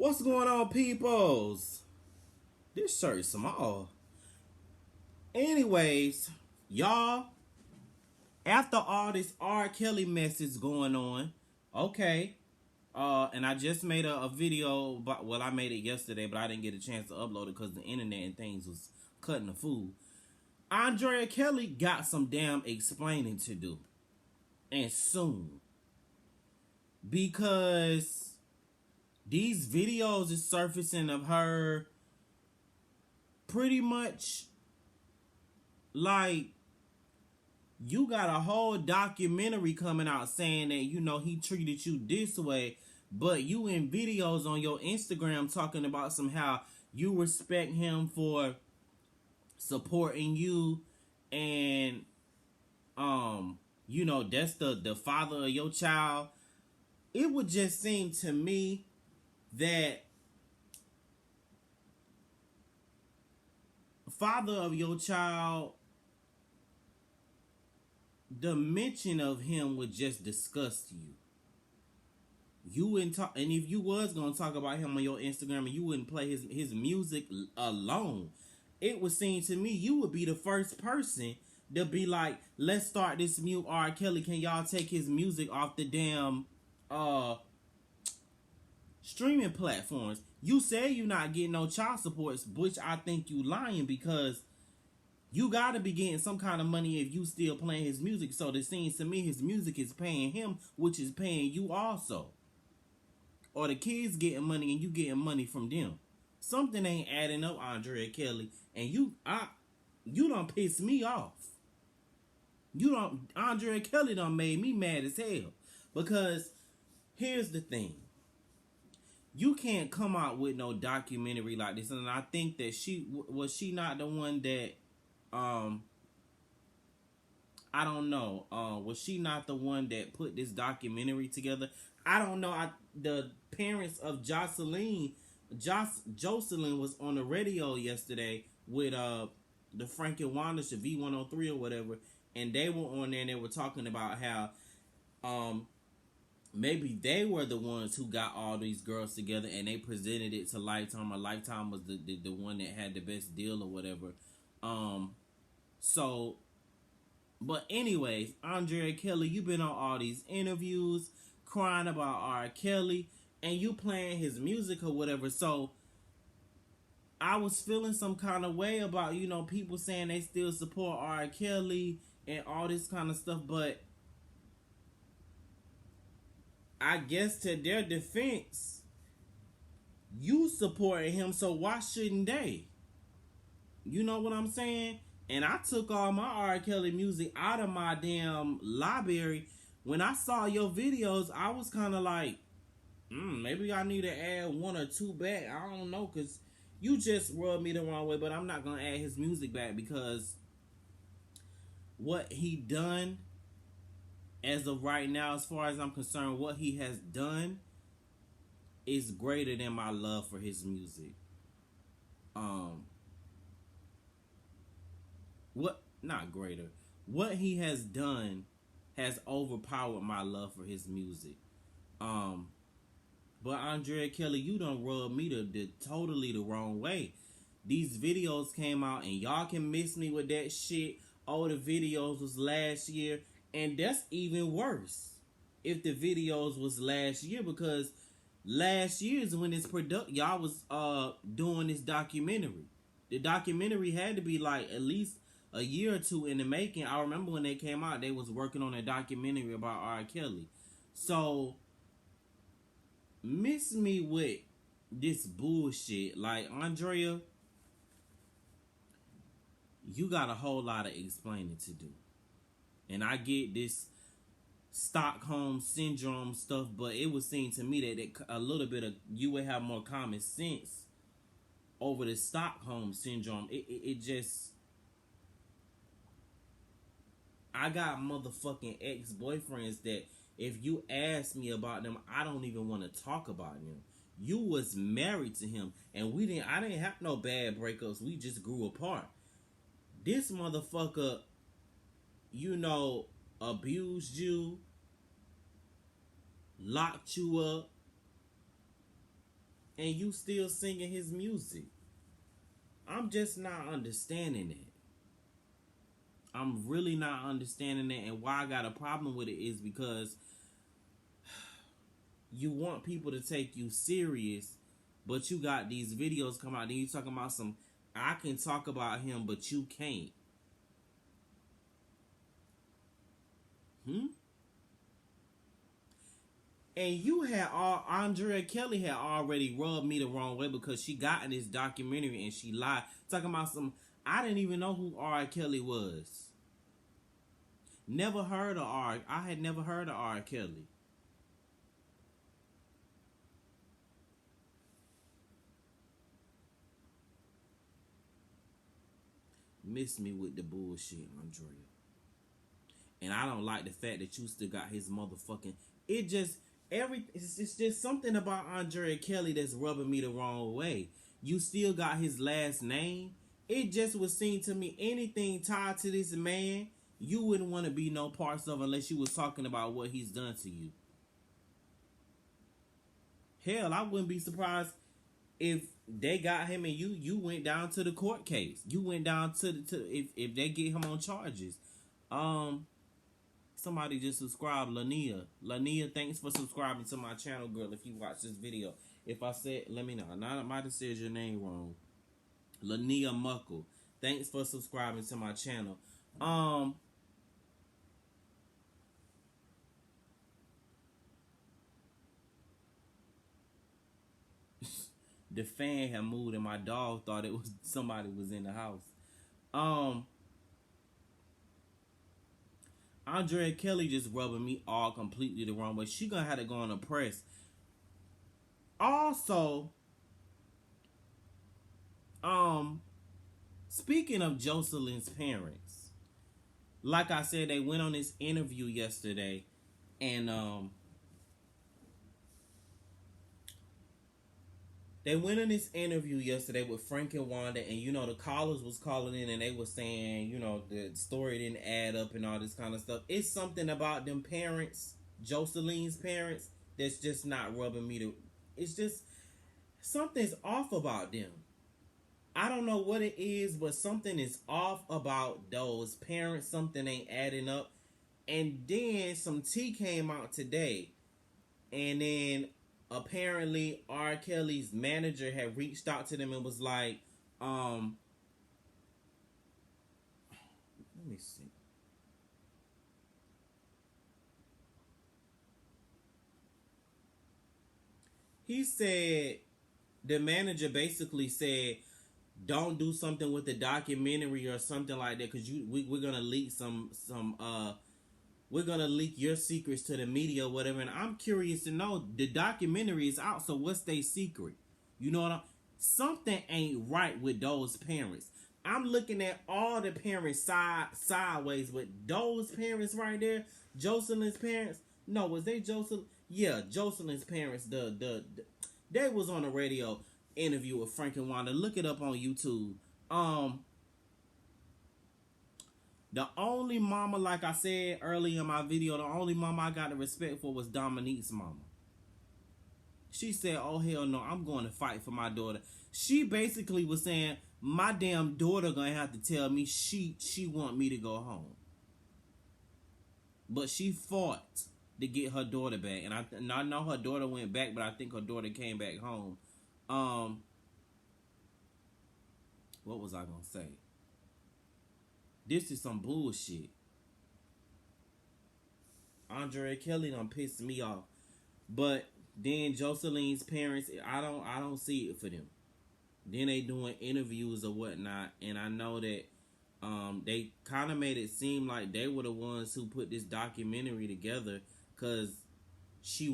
What's going on, peoples? This shirt is small. Anyways, y'all, after all this R. Kelly message going on, okay, and I just made a video, but well, I made it yesterday, but I didn't get a chance to upload it because the internet and things was cutting the food. Andrea Kelly got some damn explaining to do, and soon, because these videos is surfacing of her pretty much like you got a whole documentary coming out saying that he treated you this way, but you in videos on your Instagram talking about somehow you respect him for supporting you, and that's the father of your child. It would just seem to me that father of your child, the mention of him would just disgust you. You wouldn't talk, and if you was gonna talk about him on your Instagram and you wouldn't play his music alone, it would seem to me you would be the first person to be like, let's start this new R. Kelly. Can y'all take his music off the damn streaming platforms? You say you not getting no child supports, which I think you lying, because you gotta be getting some kind of money if you still playing his music. So it seems to me his music is paying him, which is paying you also. Or the kids getting money and you getting money from them. Something ain't adding up, Andrea Kelly. And you done piss me off. Andrea Kelly done made me mad as hell. Because here's the thing. You can't come out with no documentary like this. And I think that was she not the one that I don't know. Was she not the one that put this documentary together? I don't know. The parents of Jocelyn was on the radio yesterday with the Frank and Wanda V103 or whatever, and they were on there and they were talking about how maybe they were the ones who got all these girls together and they presented it to Lifetime, or Lifetime was the one that had the best deal or whatever. But anyways, Andrea Kelly, you've been on all these interviews crying about R. Kelly and you playing his music or whatever. So I was feeling some kind of way about, people saying they still support R. Kelly and all this kind of stuff. But I guess to their defense, you supporting him, so why shouldn't they? You know what I'm saying? And I took all my R. Kelly music out of my damn library. When I saw your videos, I was kind of like, maybe I need to add one or two back. I don't know, because you just rubbed me the wrong way. But I'm not going to add his music back, because what he done, as of right now, as far as I'm concerned, what he has done is greater than my love for his music. Not greater. What he has done has overpowered my love for his music. But Andrea Kelly, you done rubbed me the totally the wrong way. These videos came out and y'all can miss me with that shit. Oh, the videos was last year. And that's even worse if the videos was last year, because last year is when this y'all was doing this documentary. The documentary had to be like at least a year or two in the making. I remember when they came out, they was working on a documentary about R. Kelly. So miss me with this bullshit. Like, Andrea, you got a whole lot of explaining to do. And I get this Stockholm syndrome stuff, but it would seem to me that a little bit of you would have more common sense over the Stockholm syndrome. It just, I got motherfucking ex-boyfriends that if you ask me about them, I don't even want to talk about them. You was married to him, and I didn't have no bad breakups. We just grew apart. This motherfucker, abused you, locked you up, and you still singing his music. I'm just not understanding it. I'm really not understanding it, and why I got a problem with it is because you want people to take you serious, but you got these videos come out and you talking about some, I can talk about him, but you can't. And you had Andrea Kelly had already rubbed me the wrong way because she got in this documentary and she lied. Talking about some, I didn't even know who R. Kelly was. Never heard of R. I had never heard of R. Kelly. Miss me with the bullshit, Andrea. And I don't like the fact that you still got his motherfucking. It just it's just something about Andrea Kelly that's rubbing me the wrong way. You still got his last name. It just would seem to me anything tied to this man, you wouldn't want to be no parts of unless you was talking about what he's done to you. Hell, I wouldn't be surprised if they got him and you went down to the court case. You went down if they get him on charges. Somebody just subscribed, Lania. Lania, thanks for subscribing to my channel, girl. If you watch this video, if I said, let me know. I might have said your name wrong. Lania Muckle, thanks for subscribing to my channel. The fan had moved and my dog thought it was somebody was in the house. Andrea Kelly just rubbing me all completely the wrong way. She gonna have to go on the press. Also, speaking of Jocelyn's parents, like I said, they went on this interview yesterday, and they went on this interview yesterday with Frank and Wanda, and you know the callers was calling in and they were saying, you know, the story didn't add up and all this kind of stuff. It's something about them parents, Jocelyn's parents, that's just not rubbing me to. It's just something's off about them. I don't know what it is, but something is off about those parents. Something ain't adding up. And then some tea came out today, and then apparently R. Kelly's manager had reached out to them and was like, let me see. He said, the manager basically said, don't do something with the documentary or something like that, because we're gonna leak we're gonna leak your secrets to the media or whatever. And I'm curious to know, the documentary is out, so what's their secret? You know what I'm, something ain't right with those parents. I'm looking at all the parents sideways, but those parents right there, Jocelyn's parents. No, was they Jocelyn? Yeah, Jocelyn's parents. They was on a radio interview with Frank and Wanda. Look it up on YouTube. The only mama, like I said earlier in my video, the only mama I got the respect for was Dominique's mama. She said, oh hell no, I'm going to fight for my daughter. She basically was saying, my damn daughter gonna have to tell me she want me to go home. But she fought to get her daughter back. And I know her daughter went back, but I think her daughter came back home. What was I gonna say? This is some bullshit. Andrea Kelly done pissed me off. But then Jocelyn's parents, I don't see it for them. Then they doing interviews or whatnot, and I know that they kind of made it seem like they were the ones who put this documentary together, because she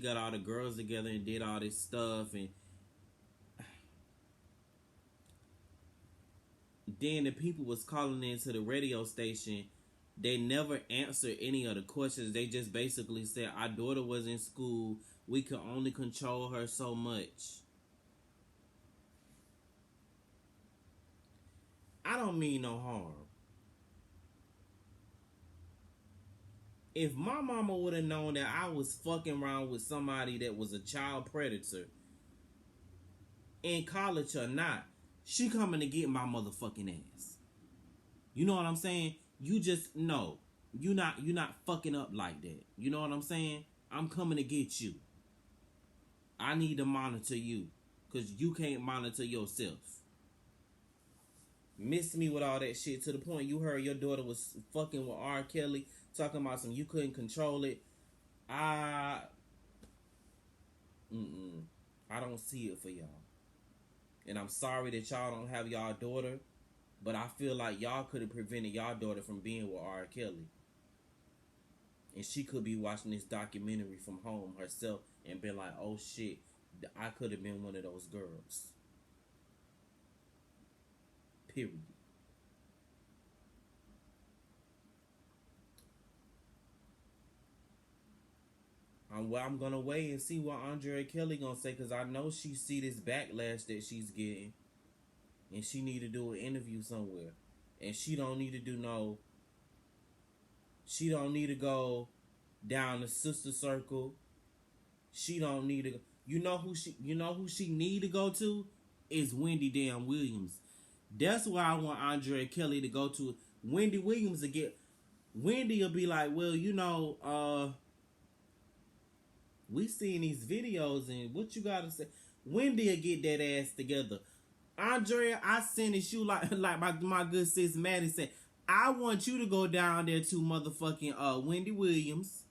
got all the girls together and did all this stuff, and then the people was calling into the radio station. They never answered any of the questions. They just basically said, our daughter was in school. We could only control her so much. I don't mean no harm. If my mama would have known that I was fucking around with somebody that was a child predator, in college or not, she coming to get my motherfucking ass. You know what I'm saying? You just know. You not fucking up like that. You know what I'm saying? I'm coming to get you. I need to monitor you. Cause you can't monitor yourself. Miss me with all that shit to the point you heard your daughter was fucking with R. Kelly, talking about some you couldn't control it. I don't see it for y'all. And I'm sorry that y'all don't have y'all daughter, but I feel like y'all could have prevented y'all daughter from being with R. Kelly. And she could be watching this documentary from home herself and been like, oh shit, I could have been one of those girls. Period. I'm gonna wait and see what Andrea Kelly gonna say, because I know she see this backlash that she's getting, and she need to do an interview somewhere, and she don't need to do no. She don't need to go down the sister circle. She don't need to. You know who she need to go to is Wendy damn Williams. That's why I want Andrea Kelly to go to Wendy Williams to get. Wendy will be like, well, we seen these videos and what you gotta say. Wendy will get that ass together. Andrea, I sent it you like my good sis Maddie said. I want you to go down there to motherfucking Wendy Williams.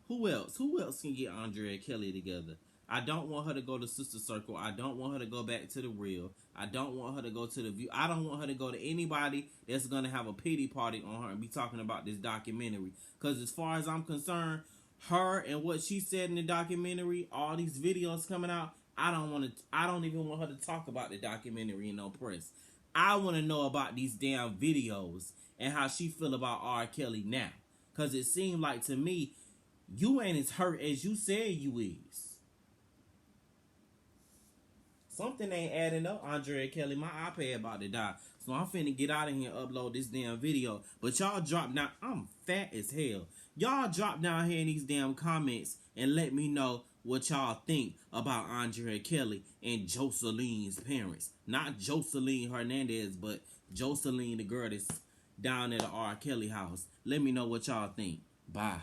Who else? Who else can get Andrea Kelly together? I don't want her to go to Sister Circle. I don't want her to go back to the Real. I don't want her to go to the View. I don't want her to go to anybody that's gonna have a pity party on her and be talking about this documentary. Because as far as I'm concerned, her and what she said in the documentary, all these videos coming out, I don't even want her to talk about the documentary in no press. I want to know about these damn videos and how she feel about R. Kelly now. Because it seemed like to me, you ain't as hurt as you said you is. Something ain't adding up, Andrea Kelly. My iPad about to die. So I'm finna get out of here and upload this damn video. But y'all drop down. I'm fat as hell. Y'all drop down here in these damn comments and let me know what y'all think about Andrea Kelly and Joseline's parents. Not Joseline Hernandez, but Joseline, the girl that's down at the R. Kelly house. Let me know what y'all think. Bye.